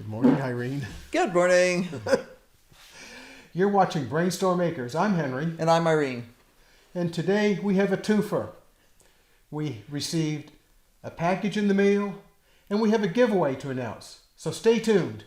Good morning, Irene. Good morning. You're watching BrainStormAcres. I'm Henry. And I'm Irene. And today we have a twofer. We received a package in the mail, and we have a giveaway to announce. So stay tuned.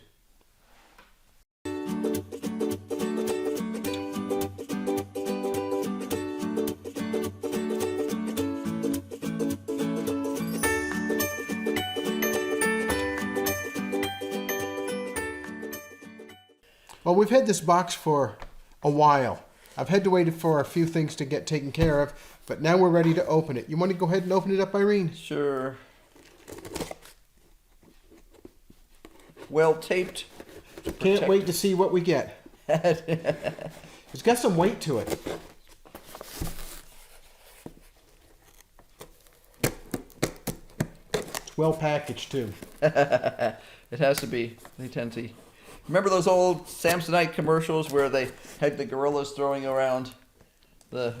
Well, we've had this box for a while. I've had to wait for a few things to get taken care of, but now we're ready to open it. You want to go ahead and open it up, Irene? Sure. Well taped. Can't wait to see what we get. It's got some weight to it. It's well packaged too. It has to be. They tend to. Remember those old Samsonite commercials where they had the gorillas throwing around the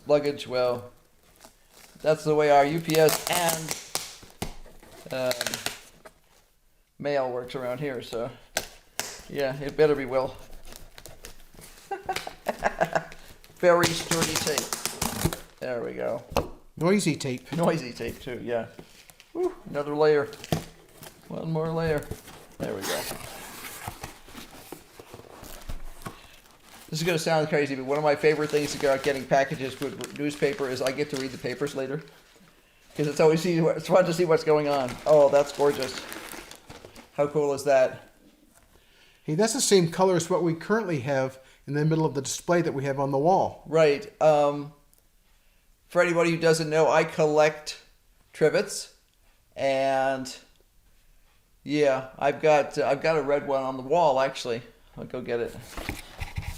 luggage? Well, that's the way our UPS and mail works around here. So, yeah, it better be well. Very sturdy tape. There we go. Noisy tape. Noisy tape too, yeah. Whew, another layer. One more layer. There we go. This is going to sound crazy, but one of my favorite things about getting packages with newspaper is I get to read the papers later. Because it's always it's fun to see what's going on. Oh, that's gorgeous. How cool is that? Hey, that's the same color as what we currently have in the middle of the display that we have on the wall. Right. For anybody who doesn't know, I collect trivets. And yeah, I've got a red one on the wall, actually. I'll go get it.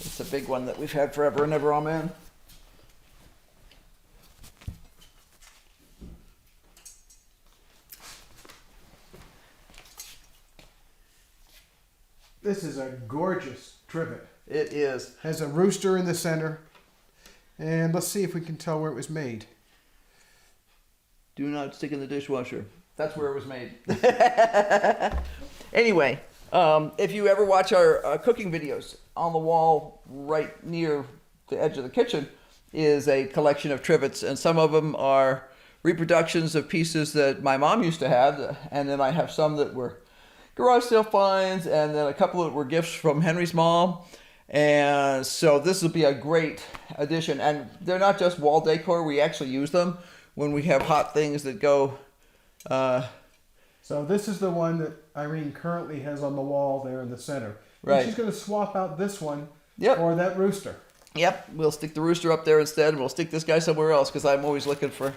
It's a big one that we've had forever and ever, amen. This is a gorgeous trivet. It is. Has a rooster in the center. And let's see if we can tell where it was made. Do not stick in the dishwasher. That's where it was made. Anyway, if you ever watch our cooking videos, on the wall right near the edge of the kitchen is a collection of trivets, and some of them are reproductions of pieces that my mom used to have, and then I have some that were garage sale finds, and then a couple that were gifts from Henry's mom. And so this will be a great addition, and they're not just wall decor. We actually use them when we have hot things that go. So this is the one that Irene currently has on the wall there in the center. Right. And she's going to swap out this one Yep. for that rooster. Yep, we'll stick the rooster up there instead, and we'll stick this guy somewhere else because I'm always looking for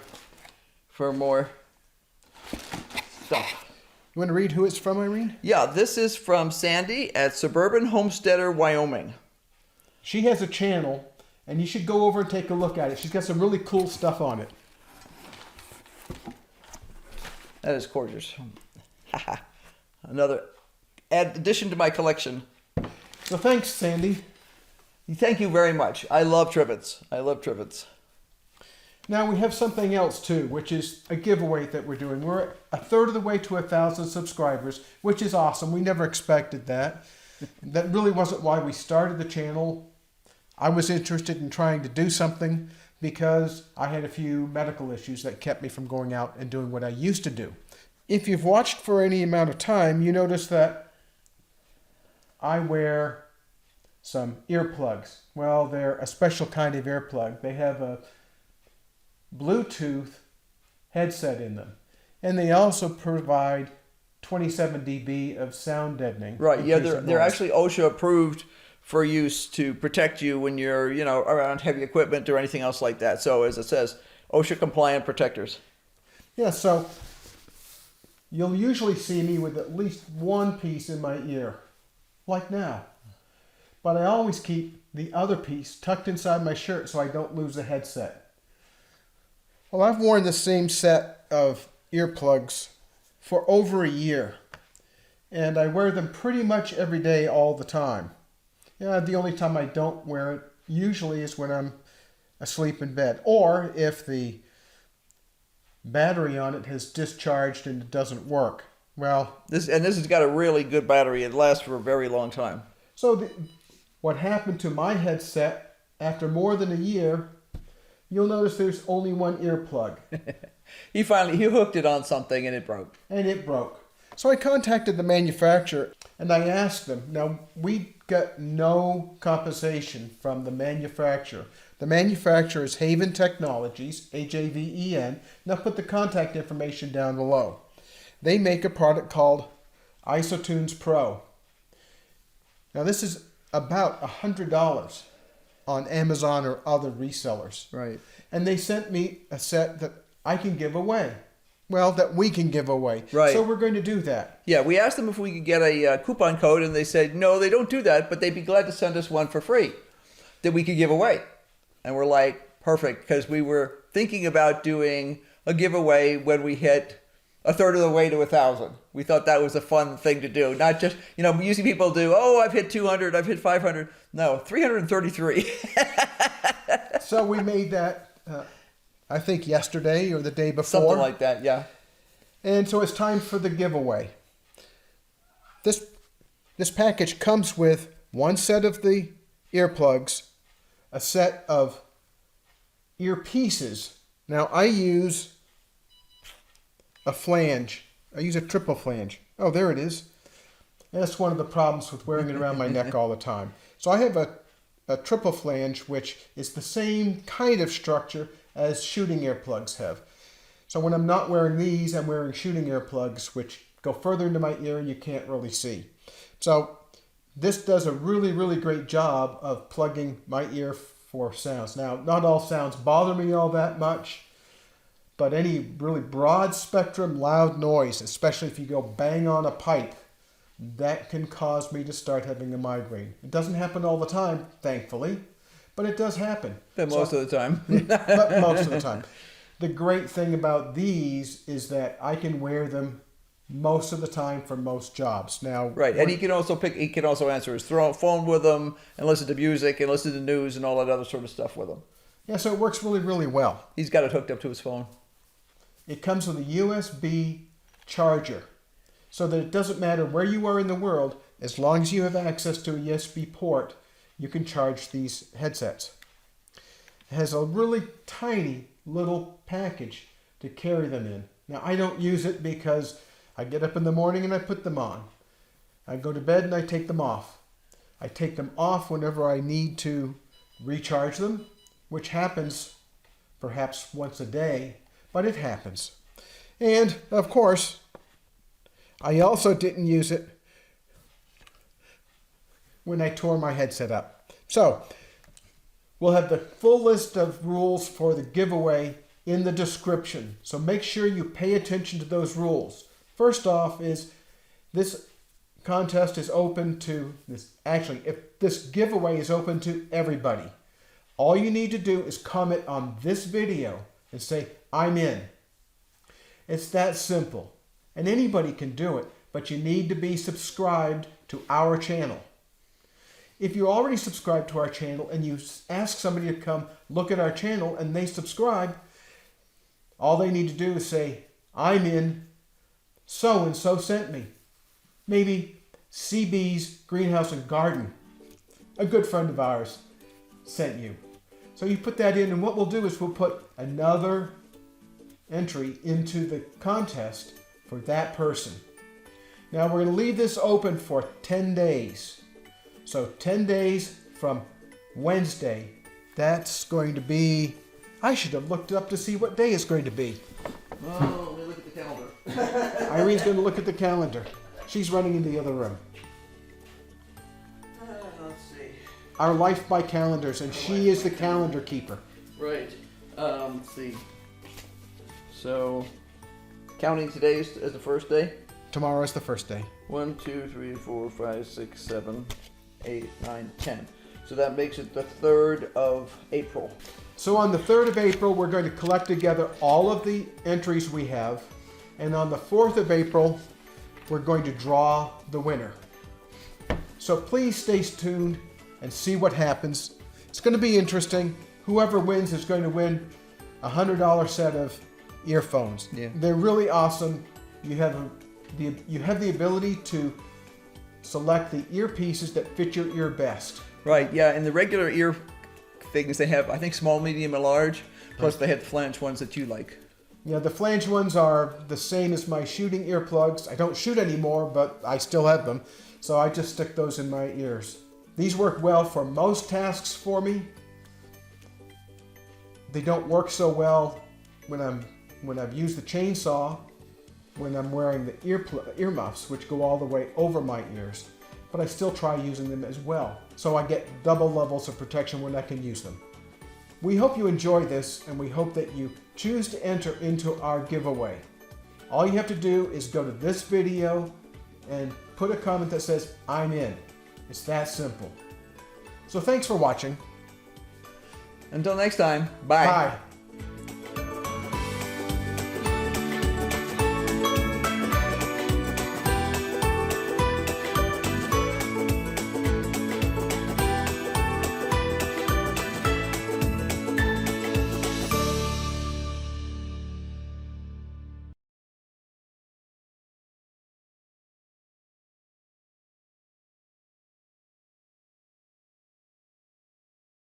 more stuff. You want to read who it's from, Irene? Yeah, this is from Sandy at Suburban Homesteader, Wyoming. She has a channel, and you should go over and take a look at it. She's got some really cool stuff on it. That is gorgeous. Another addition to my collection. So thanks, Sandy. Thank you very much. I love trivets. I love trivets. Now we have something else too, which is a giveaway that we're doing. We're a third of the way to 1,000 subscribers, which is awesome. We never expected that. That really wasn't why we started the channel. I was interested in trying to do something because I had a few medical issues that kept me from going out and doing what I used to do. If you've watched for any amount of time, you notice that I wear some earplugs. Well, they're a special kind of earplug. They have a Bluetooth headset in them. And they also provide 27 dB of sound deadening. Right, yeah, they're actually OSHA approved for use to protect you when you're, around heavy equipment or anything else like that. So as it says, OSHA compliant protectors. Yeah, so you'll usually see me with at least one piece in my ear, like now. But I always keep the other piece tucked inside my shirt so I don't lose the headset. Well, I've worn the same set of earplugs for over a year, and I wear them pretty much every day all the time. The only time I don't wear it usually is when I'm asleep in bed, or if the battery on it has discharged and it doesn't work. Well, This has got a really good battery. It lasts for a very long time. so what happened to my headset after more than a year, you'll notice there's only one earplug. He hooked it on something and it broke. And it broke. So I contacted the manufacturer and I asked them. Now, we got no compensation from the manufacturer. The manufacturer is Haven Technologies, Haven. Now put the contact information down below. They make a product called IsoTunes Pro. Now this is about $100 on Amazon or other resellers. Right. And they sent me a set that I can give away. Well, that we can give away. Right. So we're going to do that. Yeah, we asked them if we could get a coupon code, and they said, no, they don't do that, but they'd be glad to send us one for free that we could give away. And we're like, perfect, because we were thinking about doing a giveaway when we hit a third of the way to 1,000. We thought that was a fun thing to do. Not just, usually people do, oh, I've hit 200, I've hit 500. No, 333. So we made that, I think, yesterday or the day before. Something like that, yeah. And so it's time for the giveaway. This package comes with one set of the earplugs, a set of earpieces. Now I use a flange. I use a triple flange. Oh, there it is. That's one of the problems with wearing it around my neck all the time. So I have a triple flange, which is the same kind of structure as shooting earplugs have. So when I'm not wearing these, I'm wearing shooting earplugs, which go further into my ear and you can't really see. So this does a really, really great job of plugging my ear for sounds. Now, not all sounds bother me all that much, but any really broad spectrum loud noise, especially if you go bang on a pipe, that can cause me to start having a migraine. It doesn't happen all the time, thankfully, but it does happen. But most of the time. But most of the time. The great thing about these is that I can wear them most of the time for most jobs. Now, right, and he can also answer his phone with them and listen to music and listen to news and all that other sort of stuff with them. Yeah, so it works really, really well. He's got it hooked up to his phone. It comes with a USB charger, so that it doesn't matter where you are in the world, as long as you have access to a USB port, you can charge these headsets. It has a really tiny little package to carry them in. Now, I don't use it because I get up in the morning and I put them on. I go to bed and I take them off. I take them off whenever I need to recharge them, which happens perhaps once a day, but it happens. And, of course, I also didn't use it when I tore my headset up. So, we'll have the full list of rules for the giveaway in the description. So make sure you pay attention to those rules. First off is this contest is open to this. Actually, if this giveaway is open to everybody, all you need to do is comment on this video and say, I'm in. It's that simple. And anybody can do it, but you need to be subscribed to our channel. If you're already subscribed to our channel and you ask somebody to come look at our channel and they subscribe, all they need to do is say, I'm in, so-and-so sent me. Maybe CB's Greenhouse and Garden, a good friend of ours, sent you. So you put that in, and what we'll do is we'll put another entry into the contest for that person. Now we're going to leave this open for 10 days. So 10 days from Wednesday. That's going to be, I should have looked up to see what day it's going to be. Oh, let me look at the calendar. Irene's going to look at the calendar. She's running into the other room. Let's see. Our life by calendars, and she is the calendar keeper. Right. Let's see. So, counting today as the first day. Tomorrow is the first day. 1, 2, 3, 4, 5, 6, 7, 8, 9, 10. So that makes it the 3rd of April. So on the 3rd of April, we're going to collect together all of the entries we have. And on the 4th of April, we're going to draw the winner. So please stay tuned and see what happens. It's going to be interesting. Whoever wins is going to win a $100 set of earphones. Yeah. They're really awesome. You have you have the ability to select the earpieces that fit your ear best. Right, yeah, and the regular ear things they have, I think small, medium, and large, plus they have flange ones that you like. Yeah, the flange ones are the same as my shooting earplugs. I don't shoot anymore, but I still have them, so I just stick those in my ears. These work well for most tasks for me. They don't work so well when I've used the chainsaw, when I'm wearing the earmuffs, which go all the way over my ears. But I still try using them as well, so I get double levels of protection when I can use them. We hope you enjoy this, and we hope that you choose to enter into our giveaway. All you have to do is go to this video and put a comment that says, "I'm in." It's that simple. So thanks for watching. Until next time, bye. Bye.